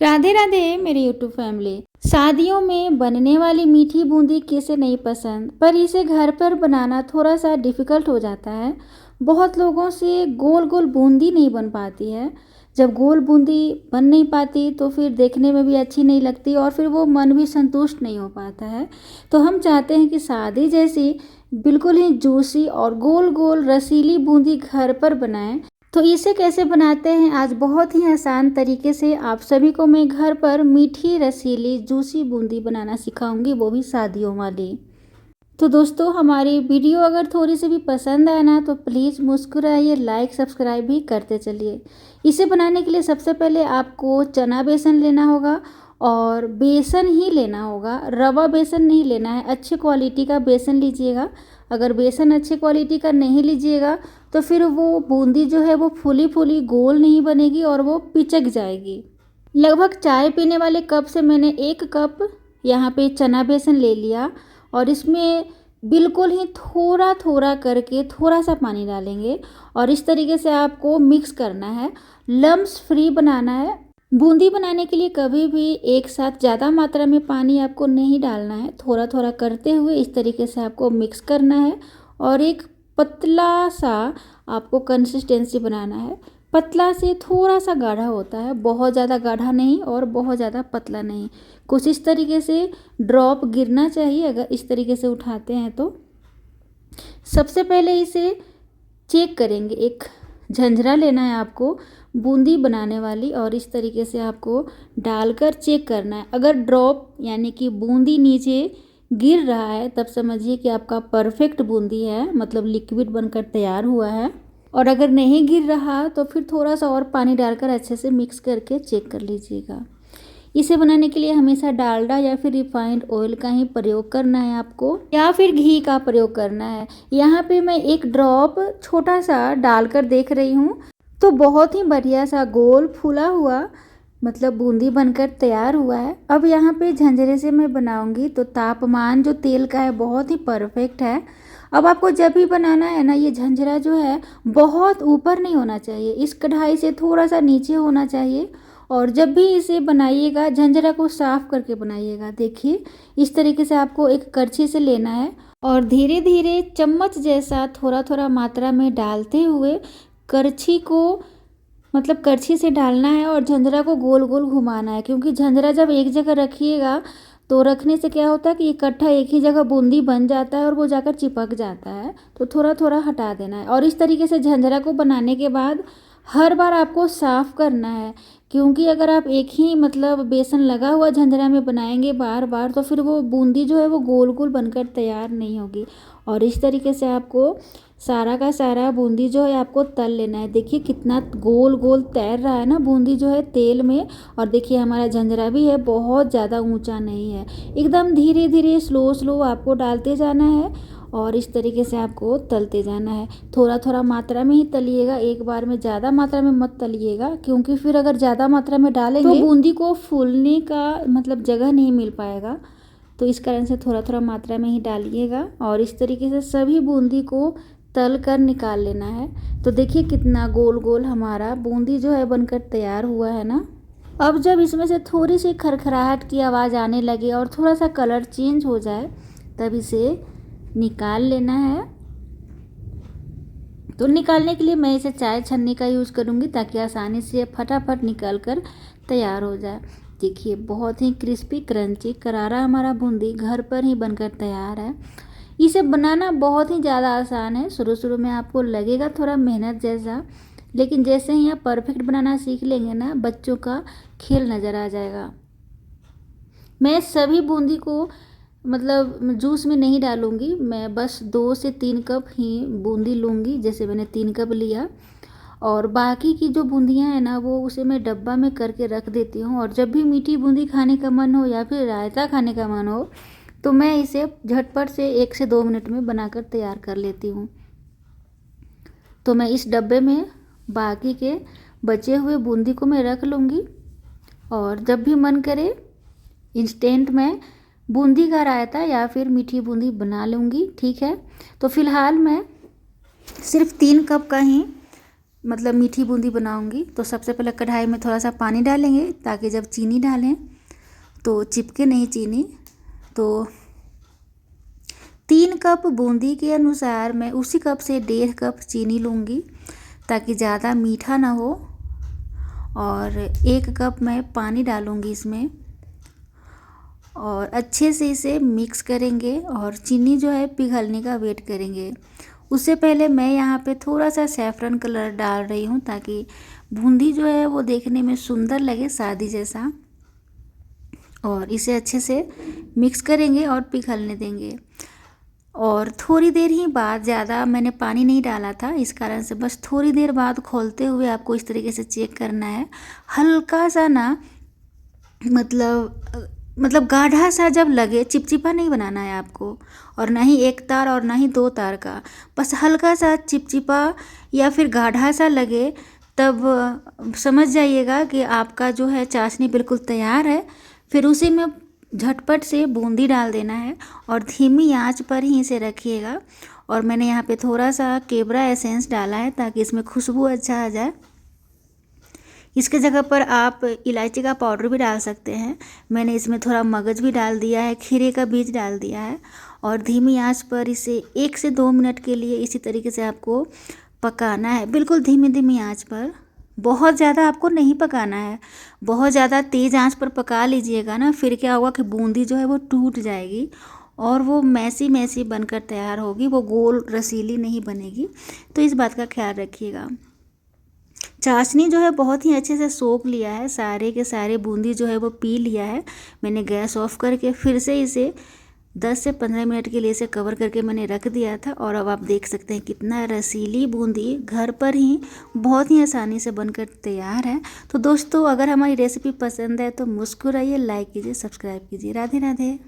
राधे राधे मेरी YouTube family. शादियों में बनने वाली मीठी बूंदी किसे नहीं पसंद, पर इसे घर पर बनाना थोड़ा सा डिफ़िकल्ट हो जाता है। बहुत लोगों से गोल गोल बूंदी नहीं बन पाती है। जब गोल बूंदी बन नहीं पाती तो फिर देखने में भी अच्छी नहीं लगती और फिर वो मन भी संतुष्ट नहीं हो पाता है। तो हम चाहते हैं कि शादी जैसी बिल्कुल ही जूसी और गोल गोल रसीली बूंदी घर पर बनाएं। तो इसे कैसे बनाते हैं, आज बहुत ही आसान तरीके से आप सभी को मैं घर पर मीठी रसीली जूसी बूंदी बनाना सिखाऊंगी, वो भी शादियों वाली। तो दोस्तों, हमारी वीडियो अगर थोड़ी सी भी पसंद आए ना तो प्लीज़ मुस्कुराइए, लाइक सब्सक्राइब भी करते चलिए। इसे बनाने के लिए सबसे पहले आपको चना बेसन लेना होगा और बेसन ही लेना होगा, रवा बेसन नहीं लेना है। अच्छी क्वालिटी का बेसन लीजिएगा। अगर बेसन अच्छी क्वालिटी का नहीं लीजिएगा तो फिर वो बूंदी जो है वो फूली फूली गोल नहीं बनेगी और वो पिचक जाएगी। लगभग चाय पीने वाले कप से मैंने 1 कप यहाँ पे चना बेसन ले लिया और इसमें बिल्कुल ही थोड़ा थोड़ा करके थोड़ा सा पानी डालेंगे और इस तरीके से आपको मिक्स करना है। लम्स फ्री बनाना है। बूंदी बनाने के लिए कभी भी एक साथ ज़्यादा मात्रा में पानी आपको नहीं डालना है। थोड़ा थोड़ा करते हुए इस तरीके से आपको मिक्स करना है और एक पतला सा आपको कंसिस्टेंसी बनाना है। पतला से थोड़ा सा गाढ़ा होता है, बहुत ज़्यादा गाढ़ा नहीं और बहुत ज़्यादा पतला नहीं। कुछ इस तरीके से ड्रॉप गिरना चाहिए अगर इस तरीके से उठाते हैं तो। सबसे पहले इसे चेक करेंगे। एक झंझरा लेना है आपको बूंदी बनाने वाली और इस तरीके से आपको डालकर चेक करना है। अगर ड्रॉप यानी कि बूंदी नीचे गिर रहा है तब समझिए कि आपका परफेक्ट बूंदी है, मतलब लिक्विड बनकर तैयार हुआ है। और अगर नहीं गिर रहा तो फिर थोड़ा सा और पानी डालकर अच्छे से मिक्स करके चेक कर लीजिएगा। इसे बनाने के लिए हमेशा डालडा या फिर रिफाइंड ऑयल का ही प्रयोग करना है आपको, या फिर घी का प्रयोग करना है। यहाँ पे मैं 1 ड्रॉप छोटा सा डालकर देख रही हूँ तो बहुत ही बढ़िया सा गोल फूला हुआ मतलब बूंदी बनकर तैयार हुआ है। अब यहाँ पे झंझरे से मैं बनाऊंगी तो तापमान जो तेल का है बहुत ही परफेक्ट है। अब आपको जब भी बनाना है ना, ये झंझरा जो है बहुत ऊपर नहीं होना चाहिए, इस कढ़ाई से थोड़ा सा नीचे होना चाहिए। और जब भी इसे बनाइएगा झंझरा को साफ करके बनाइएगा। देखिए इस तरीके से आपको एक करछी से लेना है और धीरे धीरे चम्मच जैसा थोड़ा थोड़ा मात्रा में डालते हुए करछी को मतलब करछी से डालना है और झंझरा को गोल गोल घुमाना है। क्योंकि झंझरा जब एक जगह रखिएगा तो रखने से क्या होता है कि इकट्ठा एक ही जगह बूंदी बन जाता है और वो जाकर चिपक जाता है। तो थोड़ा थोड़ा हटा देना है और इस तरीके से झंझरा को बनाने के बाद हर बार आपको साफ़ करना है। क्योंकि अगर आप एक ही मतलब बेसन लगा हुआ झंझरा में बनाएंगे बार बार तो फिर वो बूंदी जो है वो गोल गोल बनकर तैयार नहीं होगी। और इस तरीके से आपको सारा का सारा बूंदी जो है आपको तल लेना है। देखिए कितना गोल गोल तैर रहा है ना बूंदी जो है तेल में। और देखिए हमारा झंझरा भी है, बहुत ज़्यादा ऊंचा नहीं है, एकदम धीरे धीरे स्लो स्लो आपको डालते जाना है और इस तरीके से आपको तलते जाना है। थोड़ा थोड़ा मात्रा में ही तलिएगा, एक बार में ज़्यादा मात्रा में मत तलिएगा। क्योंकि फिर अगर ज़्यादा मात्रा में डालेंगे तो बूंदी को फूलने का मतलब जगह नहीं मिल पाएगा। तो इस कारण से थोड़ा थोड़ा मात्रा में ही डालिएगा और इस तरीके से सभी बूंदी को तल कर निकाल लेना है। तो देखिए कितना गोल गोल हमारा बूंदी जो है बनकर तैयार हुआ है ना। अब जब इसमें से थोड़ी सी खरखराहट की आवाज़ आने लगे और थोड़ा सा कलर चेंज हो जाए तब इसे निकाल लेना है। तो निकालने के लिए मैं इसे चाय छन्नी का यूज़ करूँगी ताकि आसानी से फटाफट निकल कर तैयार हो जाए। देखिए बहुत ही क्रिस्पी क्रंची करारा हमारा बूंदी घर पर ही बनकर तैयार है। इसे बनाना बहुत ही ज़्यादा आसान है। शुरू शुरू में आपको लगेगा थोड़ा मेहनत जैसा, लेकिन जैसे ही आप परफेक्ट बनाना सीख लेंगे ना बच्चों का खेल नज़र आ जाएगा। मैं सभी बूंदी को मतलब जूस में नहीं डालूंगी, मैं बस 2 से 3 कप ही बूंदी लूँगी। जैसे मैंने 3 कप लिया और बाकी की जो बूंदियाँ हैं ना वो उसे मैं डब्बा में करके रख देती हूँ। और जब भी मीठी बूंदी खाने का मन हो या फिर रायता खाने का मन हो तो मैं इसे झटपट से 1 से 2 मिनट में बनाकर तैयार कर लेती हूँ। तो मैं इस डब्बे में बाकी के बचे हुए बूंदी को मैं रख लूँगी और जब भी मन करे इंस्टेंट में बूंदी का रायता या फिर मीठी बूंदी बना लूँगी। ठीक है, तो फिलहाल मैं सिर्फ 3 कप का ही मतलब मीठी बूंदी बनाऊंगी। तो सबसे पहले कढ़ाई में थोड़ा सा पानी डालेंगे ताकि जब चीनी डालें तो चिपके नहीं चीनी। तो 3 कप बूंदी के अनुसार मैं उसी कप से 1.5 कप चीनी लूँगी ताकि ज़्यादा मीठा ना हो। और 1 कप मैं पानी डालूँगी इसमें और अच्छे से इसे मिक्स करेंगे और चीनी जो है पिघलने का वेट करेंगे। उससे पहले मैं यहाँ पे थोड़ा सा सैफ़रन कलर डाल रही हूँ ताकि बूंदी जो है वो देखने में सुंदर लगे, शादी जैसा। और इसे अच्छे से मिक्स करेंगे और पिघलने देंगे। और थोड़ी देर ही बाद, ज़्यादा मैंने पानी नहीं डाला था इस कारण से, बस थोड़ी देर बाद खोलते हुए आपको इस तरीके से चेक करना है। हल्का सा ना मतलब गाढ़ा सा जब लगे, चिपचिपा नहीं बनाना है आपको, और ना ही 1 तार और ना ही 2 तार का, बस हल्का सा चिपचिपा या फिर गाढ़ा सा लगे तब समझ जाइएगा कि आपका जो है चाशनी बिल्कुल तैयार है। फिर उसी में झटपट से बूंदी डाल देना है और धीमी आंच पर ही इसे रखिएगा। और मैंने यहाँ पे थोड़ा सा केवड़ा एसेंस डाला है ताकि इसमें खुशबू अच्छा आ जाए। इसके जगह पर आप इलायची का पाउडर भी डाल सकते हैं। मैंने इसमें थोड़ा मगज भी डाल दिया है, खीरे का बीज डाल दिया है। और धीमी आंच पर इसे 1 से 2 मिनट के लिए इसी तरीके से आपको पकाना है, बिल्कुल धीमी धीमी आंच पर। बहुत ज़्यादा आपको नहीं पकाना है। बहुत ज़्यादा तेज़ आंच पर पका लीजिएगा ना, फिर क्या होगा कि बूंदी जो है वो टूट जाएगी और वो मैसी मैसी बनकर तैयार होगी, वो गोल रसीली नहीं बनेगी। तो इस बात का ख्याल रखिएगा। चाशनी जो है बहुत ही अच्छे से सोख लिया है, सारे के सारे बूंदी जो है वो पी लिया है। मैंने गैस ऑफ करके फिर से इसे 10 से 15 मिनट के लिए इसे कवर करके मैंने रख दिया था। और अब आप देख सकते हैं कितना रसीली बूंदी घर पर ही बहुत ही आसानी से बनकर तैयार है। तो दोस्तों, अगर हमारी रेसिपी पसंद है तो मुस्कुराइए, लाइक कीजिए, सब्सक्राइब कीजिए। राधे राधे।